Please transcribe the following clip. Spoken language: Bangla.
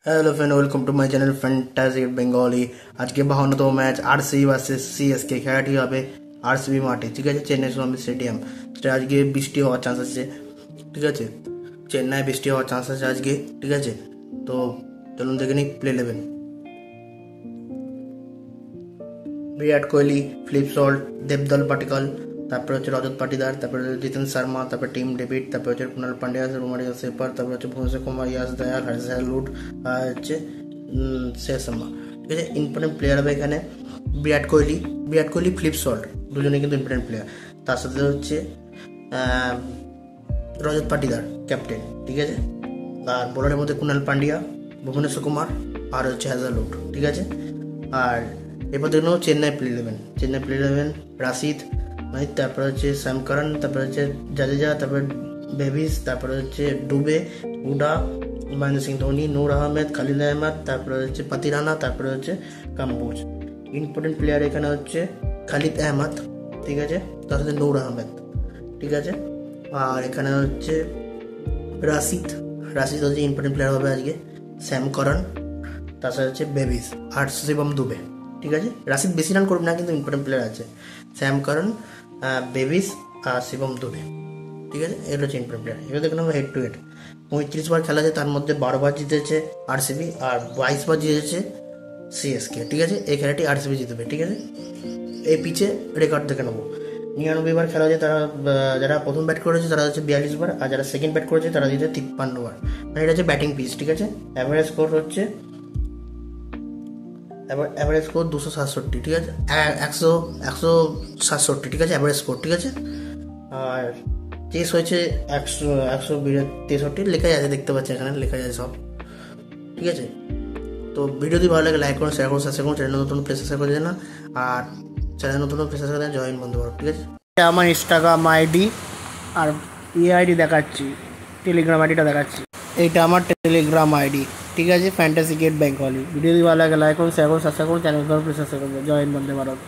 Hello friend, welcome to my channel fantasy Bengali. আজকে 52তম ম্যাচ আরসিবি ভার্সেস সিএসকে খেলাটি হবে আরসিবি মাঠে, ঠিক আছে, চেন্নাই সুপার স্টেডিয়াম। সেটা আজকে বৃষ্টি হওয়ার চান্স আছে, ঠিক আছে, চেন্নাই বৃষ্টি হওয়ার চান্স আছে আজকে, ঠিক আছে। তো চলুন দেখে নিই play eleven. Virat Kohli, Philip salt, Debdal পাটিকল, তারপরে হচ্ছে রজত পাটিদার, তারপরে জিতেন শর্মা, তারপরে টিম ডেভিড, তারপরে হচ্ছে কুণাল পান্ডিয়া, রোমারিও সেপার, তারপরে হচ্ছে ভুবনেশ্বর কুমার, ইয়াস দয়াল, হর্ষল লুট, আর হচ্ছে শেষ শর্মা, ঠিক আছে। ইম্পর্টেন্ট প্লেয়ার হবে এখানে বিরাট কোহলি, ফিলিপ সল্ট, দুজনে কিন্তু ইম্পর্টেন্ট প্লেয়ার। তার সাথে হচ্ছে রজত পাটিদার ক্যাপ্টেন, ঠিক আছে। আর বোলারের মধ্যে কুণাল পান্ডিয়া, ভুবনেশ্বর কুমার, আর হচ্ছে হ্যাজালউড, ঠিক আছে। আর এরপর দেখুন চেন্নাই প্লে ইলেভেন রাশিদ, তারপরে হচ্ছে স্যাম কারান, তারপরে হচ্ছে জাদেজা, তারপরে বেবিস, তারপরে হচ্ছে ডুবে, হুডা, মহেন্দ্র সিং ধোনি, নূর আহমেদ, খালিদ আহমেদ, তারপরে হচ্ছে পাতিরানা, তারপরে হচ্ছে কাম্বোজ। ইম্পর্টেন্ট প্লেয়ার এখানে হচ্ছে খালিদ আহমেদ, ঠিক আছে, তার সাথে নূর আহমেদ, ঠিক আছে। আর এখানে হচ্ছে রাশিদ হচ্ছে ইম্পর্টেন্ট প্লেয়ার হবে আজকে, স্যাম কারান, তার সাথে হচ্ছে বেবিস আর শিবম দুবে, ঠিক আছে। রাশিদ বেশি রান করবে না, কিন্তু ইম্পর্টেন্ট প্লেয়ার আছে স্যাম কারণ, বেবিস আর শিবম দুবে, ঠিক আছে। এগুলো হচ্ছে ইম্পর্টেন্ট প্লেয়ার। এবার দেখুন আমরা হেড টু হেড 35 বার খেলা আছে, তার মধ্যে 12 বার জিতেছে আরসিবি আর 22 বার জিতেছে সিএসকে, ঠিক আছে। এই খেলাটি আরসিবি জিতবে, ঠিক আছে। এই পিচে রেকর্ড দেখে নেবো। 99 বার খেলা হয়েছে, তারা যারা প্রথম ব্যাট করেছে তারা হচ্ছে 42 বার, আর যারা সেকেন্ড ব্যাট করেছে তারা জিতেছে 53 বার। মানে এটা হচ্ছে ব্যাটিং পিচ, ঠিক আছে। অ্যাভারেজ স্কোর হচ্ছে অ্যাভারেজ স্কোর 267, ঠিক আছে, 167, ঠিক আছে, অ্যাভারেজ স্কোর, ঠিক আছে। আর চেস হয়েছে 163, লেখা আছে, দেখতে পাচ্ছি এখানে লেখা যায় সব, ঠিক আছে। তো ভিডিও যদি ভালো লাগে লাইক করুন, শেয়ার করুন, সাবস্ক্রাইব করুন, চ্যানেল নতুন প্লেস সাবস্ক্রাইব করে দেন না, আর চ্যানেল নতুন প্লেস সাবস্ক্রাইব করে দেন। জয়েন বন্ধু, ঠিক আছে। এটা আমার ইনস্টাগ্রাম আইডি, আর আইডি দেখাচ্ছি, টেলিগ্রাম আইডিটা দেখাচ্ছি। এইটা আমার টেলিগ্রাম আইডি, ঠিক আছে, ফ্যান্টাসি গেট বেঙ্গলি। ভিডিও যদি ভালো লাগে লাইক করুন, শেয়ার করুন, সাবস্ক্রাইব করুন, চ্যানেল নতুন প্লেস সাবস্ক্রাইব করুন। জয়েন বন্ধু ভারত।